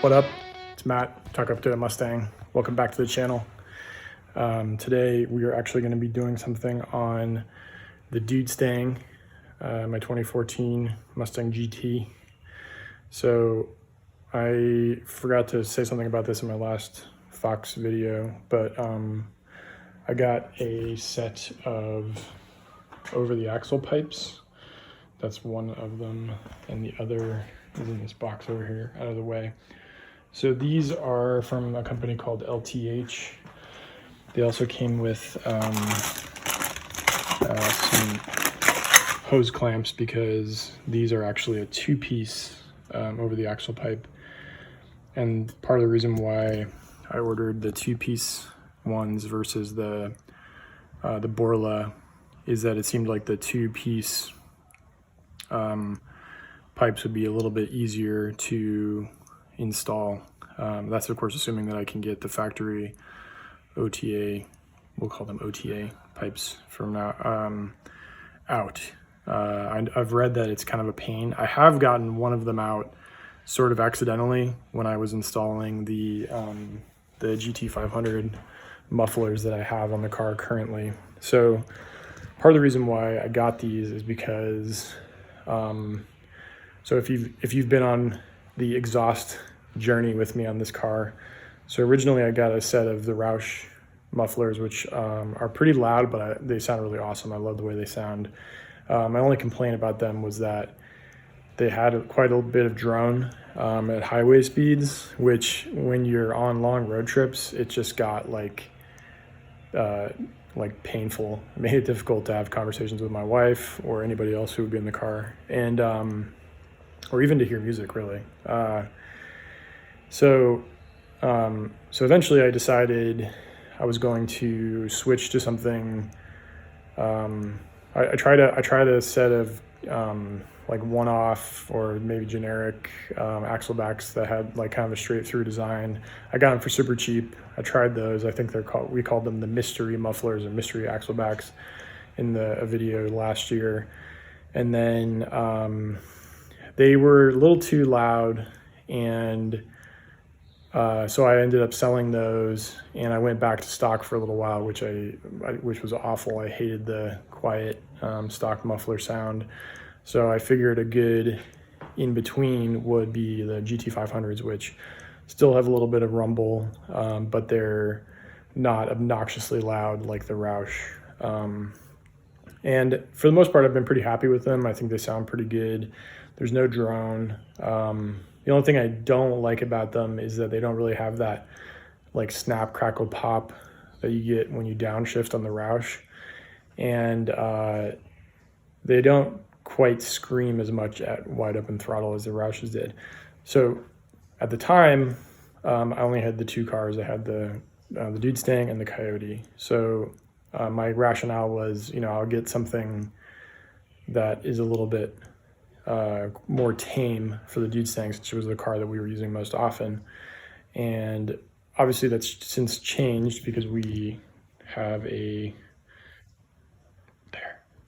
What up? It's Matt, Talk Up to a Mustang. Welcome back to the channel. Today we are actually going to be doing something on the Mustang, my 2014 Mustang GT. So I forgot to say something about this in my last Fox video, but I got a set of over-the-axle pipes. That's one of them, and the other is in this box over here, out of the way. So these are from a company called LTH. They also came with some hose clamps, because these are actually a two-piece over the axle pipe. And part of the reason why I ordered the two-piece ones versus the Borla is that it seemed like the two-piece pipes would be a little bit easier to install. That's of course assuming that I can get the factory OTA, we'll call them OTA pipes from now out. I've read that it's kind of a pain. I have gotten one of them out sort of accidentally when I was installing the GT500 mufflers that I have on the car currently. So part of the reason why I got these is because so if you've been on the exhaust journey with me on this car, so originally I got a set of the Roush mufflers, which are pretty loud, but they sound really awesome. I love the way they sound. My only complaint about them was that they had quite a bit of drone at highway speeds, which when you're on long road trips, it just got like painful. It made it difficult to have conversations with my wife or anybody else who would be in the car, and or even to hear music, really. So eventually I decided I was going to switch to something. I tried a set of like one-off or maybe generic axle backs that had like kind of a straight through design. I got them for super cheap. I tried those. I think we called them the mystery mufflers or mystery axle backs in a video last year. And then they were a little too loud, and so I ended up selling those, and I went back to stock for a little while, which was awful. I hated the quiet stock muffler sound. So I figured a good in between would be the GT500s, which still have a little bit of rumble, but they're not obnoxiously loud like the Roush. And for the most part, I've been pretty happy with them. I think they sound pretty good. There's no drone. The only thing I don't like about them is that they don't really have that like snap, crackle, pop that you get when you downshift on the Roush. And they don't quite scream as much at wide open throttle as the Roushes did. So at the time, I only had the two cars. I had the Mustang and the Coyote. So my rationale was, I'll get something that is a little bit more tame for the Mustang, since it was the car that we were using most often. And obviously that's since changed, because we have the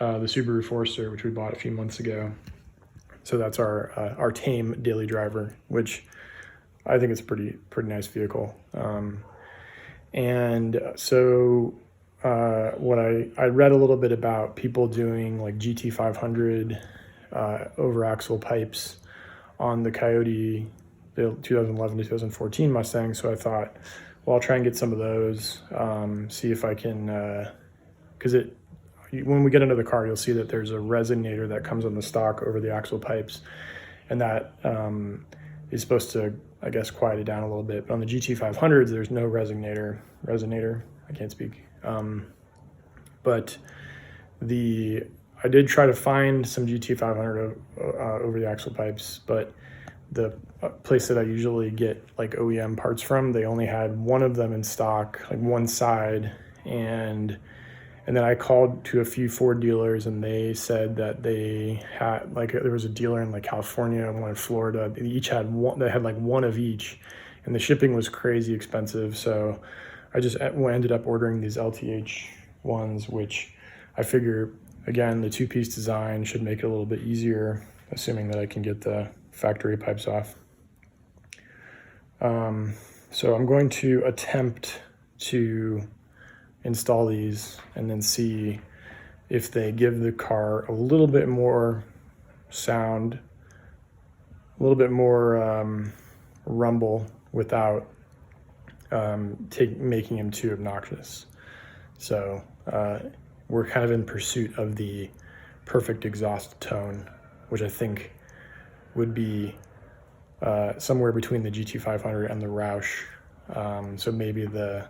Subaru Forester, which we bought a few months ago. So that's our tame daily driver, which I think it's a pretty nice vehicle. And so what I read a little bit about people doing like GT500 over axle pipes on the Coyote, the 2011 to 2014 Mustang. So I thought, well, I'll try and get some of those, see if I can, because when we get into the car, you'll see that there's a resonator that comes on the stock over the axle pipes, and that is supposed to, I guess, quiet it down a little bit. But on the GT500s, there's no resonator. I can't speak. But I did try to find some GT500 over the axle pipes, but the place that I usually get like OEM parts from, they only had one of them in stock, like one side, and then I called to a few Ford dealers, and they said that they had, like, there was a dealer in like California and one in Florida. They each had one. They had like one of each, and the shipping was crazy expensive. So I just ended up ordering these LTH ones, which I figure, again, the two-piece design should make it a little bit easier, assuming that I can get the factory pipes off. So I'm going to attempt to install these and then see if they give the car a little bit more sound, a little bit more rumble without making him too obnoxious. So we're kind of in pursuit of the perfect exhaust tone, which I think would be somewhere between the GT500 and the Roush. So maybe the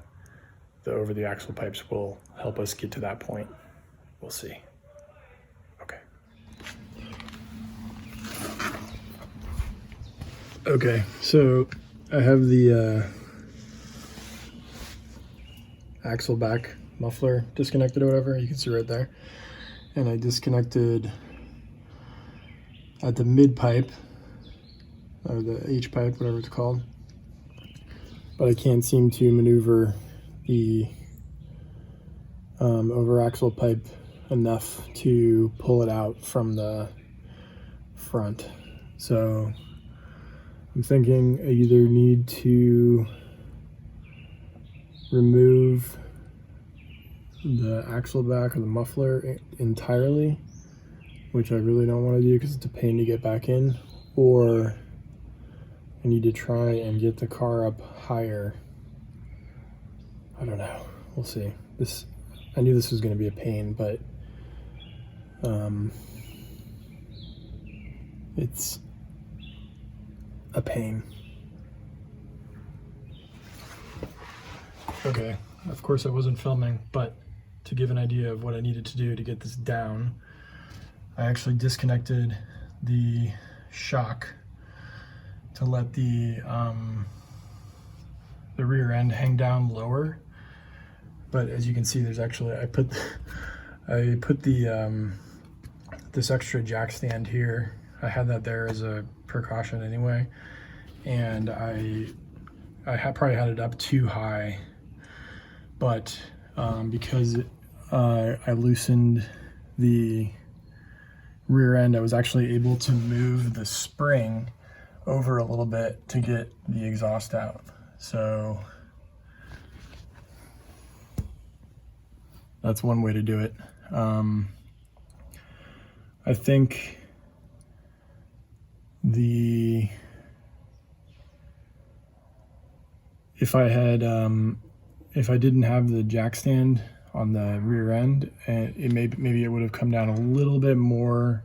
over the axle pipes will help us get to that point. We'll see. Okay. Okay, so I have the axle back muffler disconnected or whatever, you can see right there. And I disconnected at the mid pipe, or the H pipe, whatever it's called. But I can't seem to maneuver the over axle pipe enough to pull it out from the front. So I'm thinking I either need to remove the axle back or the muffler entirely, which I really don't want to do because it's a pain to get back in, or I need to try and get the car up higher. I don't know. We'll see. I knew this was going to be a pain, but it's a pain. Okay, of course I wasn't filming, but to give an idea of what I needed to do to get this down, I actually disconnected the shock to let the rear end hang down lower. But as you can see, there's actually, I put the this extra jack stand here. I had that there as a precaution anyway, and I probably had it up too high, but because I loosened the rear end, I was actually able to move the spring over a little bit to get the exhaust out. So that's one way to do it. I think if I didn't have the jack stand on the rear end, maybe it would have come down a little bit more,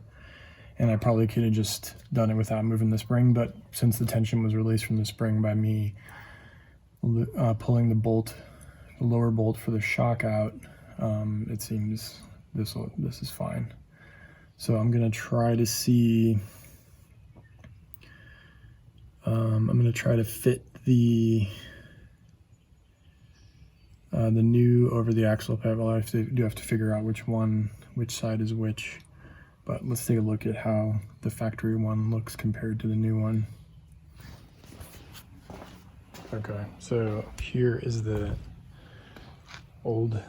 and I probably could have just done it without moving the spring. But since the tension was released from the spring by me pulling the lower bolt for the shock out, it seems this is fine. So I'm gonna try to see. I'm gonna try to fit the new over the axle pipe. I do have to figure out which side is which. But let's take a look at how the factory one looks compared to the new one. Okay, so here is the old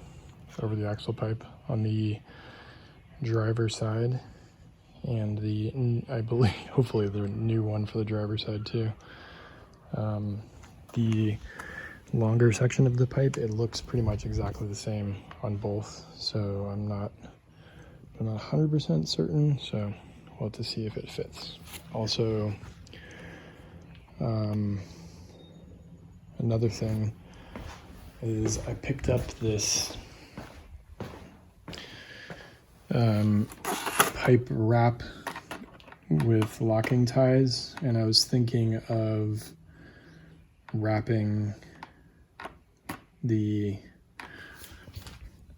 over the axle pipe on the driver's side, and I believe, hopefully the new one for the driver's side too. The longer section of the pipe, it looks pretty much exactly the same on both, so I'm not 100% certain, so we'll have to see if it fits. Also, another thing is I picked up this pipe wrap with locking ties, and I was thinking of wrapping the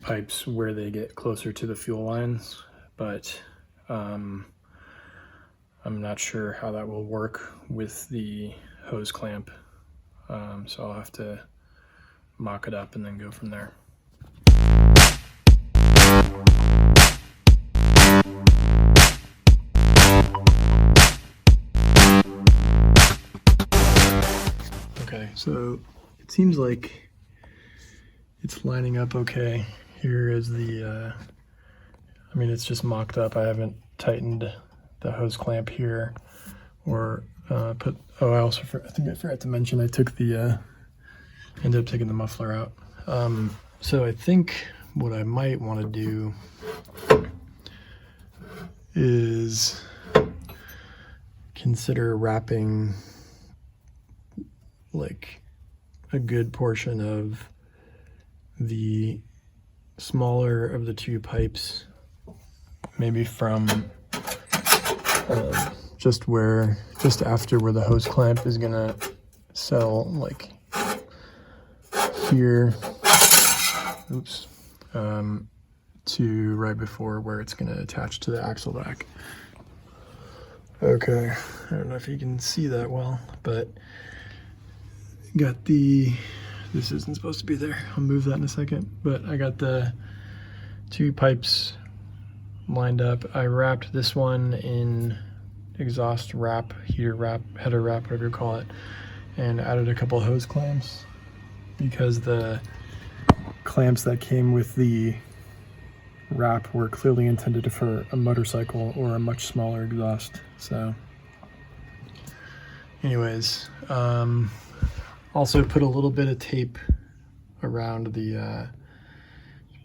pipes where they get closer to the fuel lines, but I'm not sure how that will work with the hose clamp, so I'll have to mock it up and then go from there. Okay, so it seems like it's lining up okay. Here is the, I mean, it's just mocked up. I haven't tightened the hose clamp here or I think I forgot to mention I took the, ended up taking the muffler out. So I think what I might want to do is consider wrapping like a good portion of the smaller of the two pipes, maybe from just after where the hose clamp is gonna settle, like here, oops, to right before where it's gonna attach to the axle back. Okay, I don't know if you can see that well, but got this isn't supposed to be there. I'll move that in a second, but I got the two pipes lined up. I wrapped this one in exhaust wrap, heater wrap, header wrap, whatever you call it, and added a couple of hose clamps because the clamps that came with the wrap were clearly intended for a motorcycle or a much smaller exhaust. So anyways, also put a little bit of tape around the, you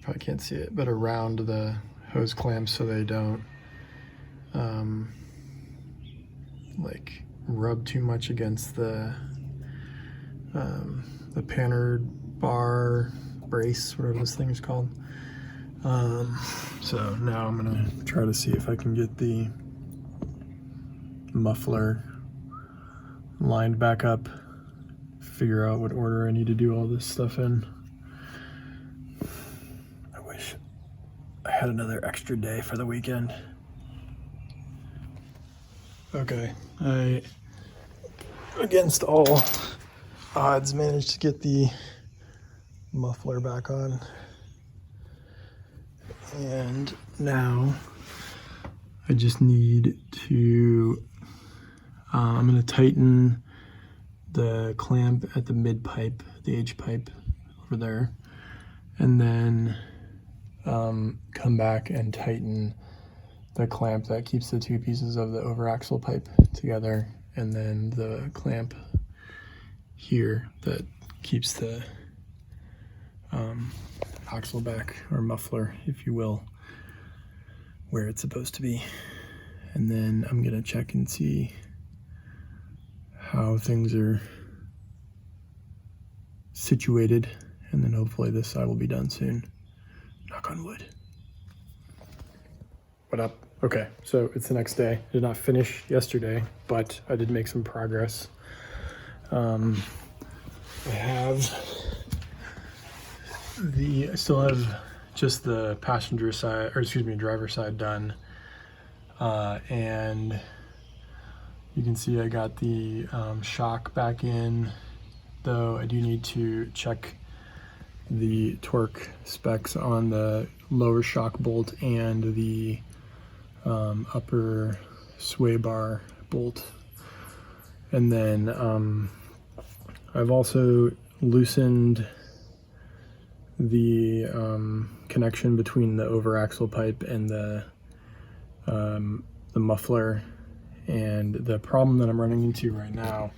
probably can't see it, but around the hose clamps so they don't like rub too much against the panner bar brace, whatever this thing is called. So now I'm gonna try to see if I can get the muffler lined back up, figure out what order I need to do all this stuff in. I wish I had another extra day for the weekend. Okay, I, against all odds, managed to get the muffler back on. And now I just need to, I'm going to tighten the clamp at the mid pipe, the H pipe over there, and then come back and tighten the clamp that keeps the two pieces of the over axle pipe together, and then the clamp here that keeps the axle back, or muffler if you will, where it's supposed to be. And then I'm gonna check and see how things are situated, and then hopefully this side will be done soon. Knock on wood. What up? Okay, so it's the next day. Did not finish yesterday, but I did make some progress. I still have just the passenger side, or excuse me, driver side done. And you can see I got the shock back in, though I do need to check the torque specs on the lower shock bolt and the upper sway bar bolt. And then I've also loosened the connection between the over axle pipe and the muffler. And the problem that I'm running into right now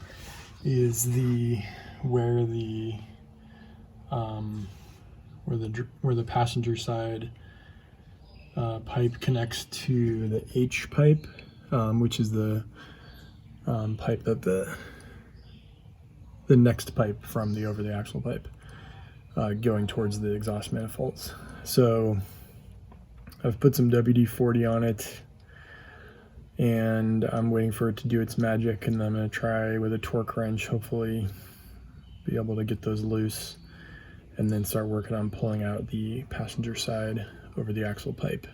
is where the passenger side pipe connects to the H pipe, which is the pipe that the next pipe from the over the axle pipe, going towards the exhaust manifolds. So I've put some WD-40 on it, and I'm waiting for it to do its magic, and I'm going to try with a torque wrench, hopefully be able to get those loose, and then start working on pulling out the passenger side over the axle pipe.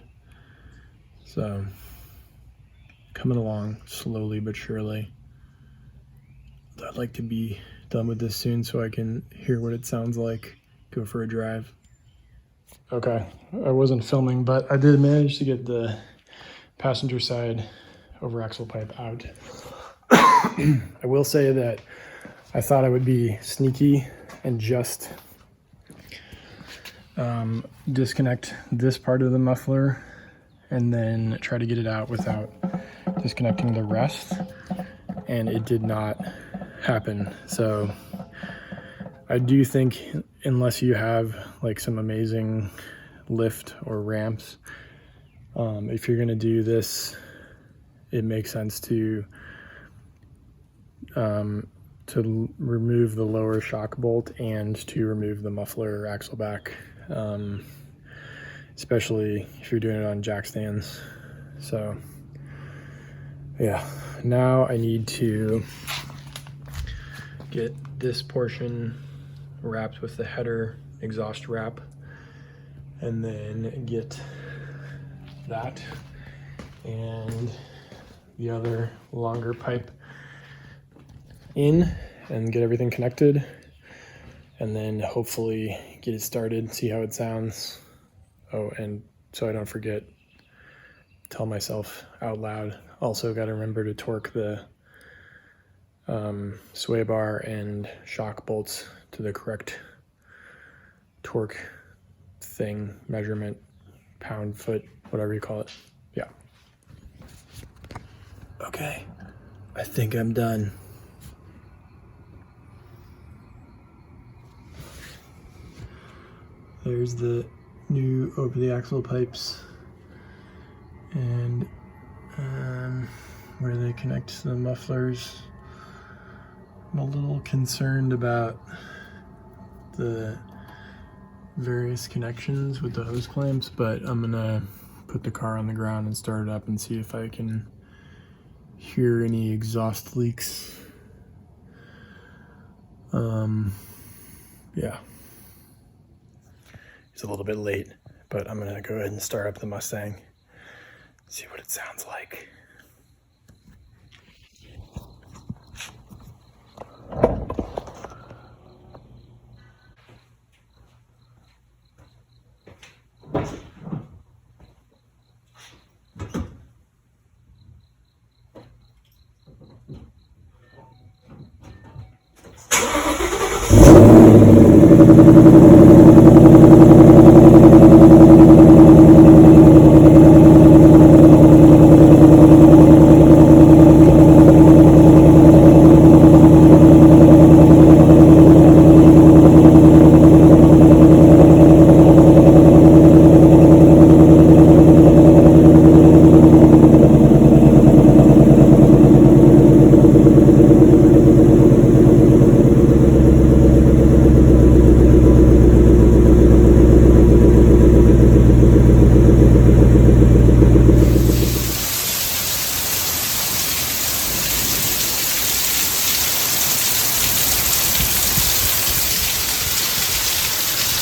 So coming along slowly but surely. I'd like to be done with this soon so I can hear what it sounds like, go for a drive. Okay, I wasn't filming, but I did manage to get the passenger side over axle pipe out. I will say that I thought I would be sneaky and just disconnect this part of the muffler and then try to get it out without disconnecting the rest. and it did not happen. So I do think, unless you have like some amazing lift or ramps, if you're gonna do this, it makes sense to remove the lower shock bolt and to remove the muffler axle back, especially if you're doing it on jack stands. So yeah, now I need to get this portion wrapped with the header exhaust wrap, and then get that and the other longer pipe in and get everything connected, and then hopefully get it started, see how it sounds. Oh, and so I don't forget, tell myself out loud, also got to remember to torque the sway bar and shock bolts to the correct torque thing, measurement, pound, foot, whatever you call it. Yeah. Okay, I think I'm done. There's the new over the axle pipes, and where they connect to the mufflers. I'm a little concerned about the various connections with the hose clamps, but I'm gonna put the car on the ground and start it up and see if I can hear any exhaust leaks. Yeah. It's a little bit late, but I'm gonna go ahead and start up the Mustang, see what it sounds like.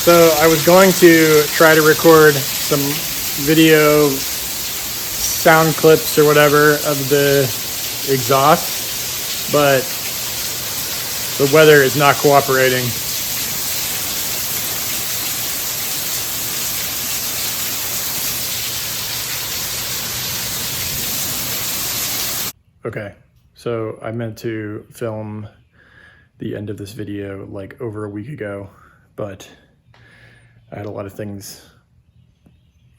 So I was going to try to record some video sound clips or whatever of the exhaust, but the weather is not cooperating. Okay, so I meant to film the end of this video like over a week ago, but I had a lot of things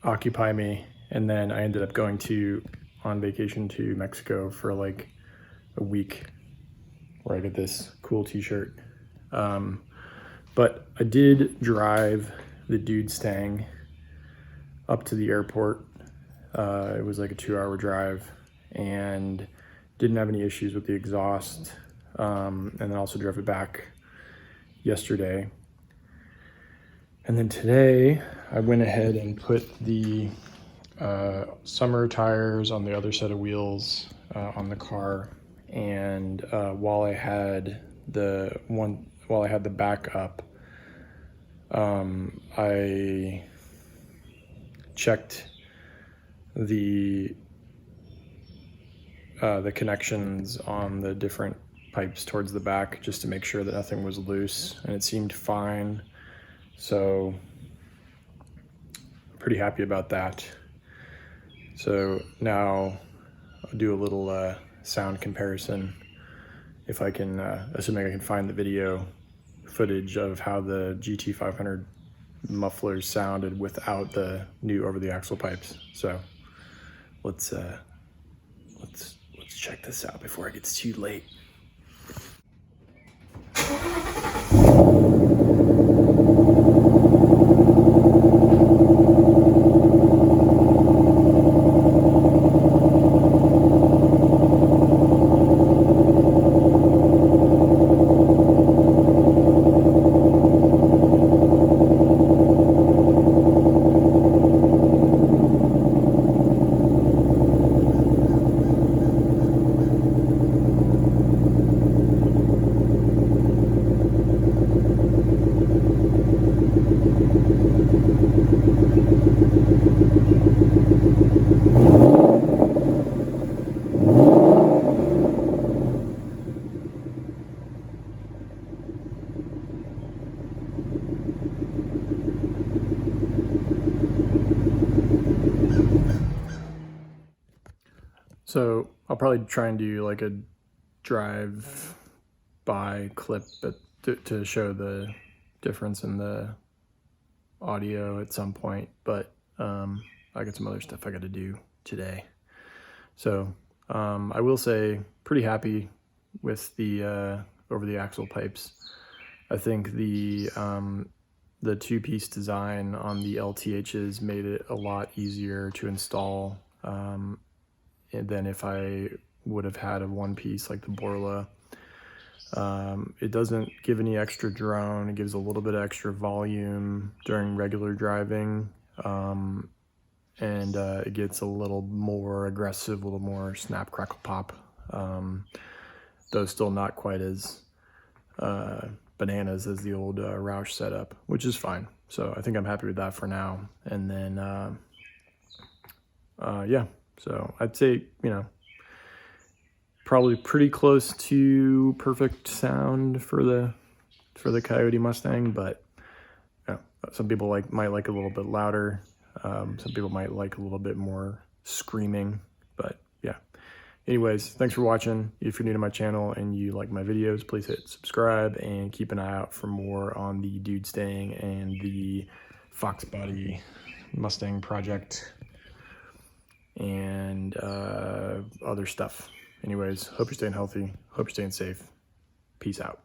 occupy me, and then I ended up going on vacation to Mexico for like a week, where I get this cool t-shirt. But I did drive the Dude Stang up to the airport. It was like a 2-hour drive, and didn't have any issues with the exhaust. And then also drove it back yesterday. And then today I went ahead and put the summer tires on the other set of wheels on the car. And while I had the back up, I checked the connections on the different pipes towards the back just to make sure that nothing was loose, and it seemed fine. So I'm pretty happy about that. So now I'll do a little sound comparison, if I can, assuming I can find the video footage of how the GT500 mufflers sounded without the new over the axle pipes. So let's Let's check this out before it gets too late. So I'll probably try and do like a drive-by clip to show the difference in the audio at some point, but I got some other stuff I got to do today. So I will say pretty happy with the over the axle pipes. I think the two-piece design on the LTHs made it a lot easier to install than if I would have had a one piece like the Borla. It doesn't give any extra drone. It gives a little bit of extra volume during regular driving. And it gets a little more aggressive, a little more snap, crackle, pop. Though still not quite as bananas as the old Roush setup, which is fine. So I think I'm happy with that for now. And then, yeah. So I'd say, you know, probably pretty close to perfect sound for the Coyote Mustang, but you know, some people might like a little bit louder. Some people might like a little bit more screaming, but yeah. Anyways, thanks for watching. If you're new to my channel and you like my videos, please hit subscribe and keep an eye out for more on the Dude Stang and the Fox Body Mustang project and other stuff. Anyways, hope you're staying healthy. Hope you're staying safe. Peace out.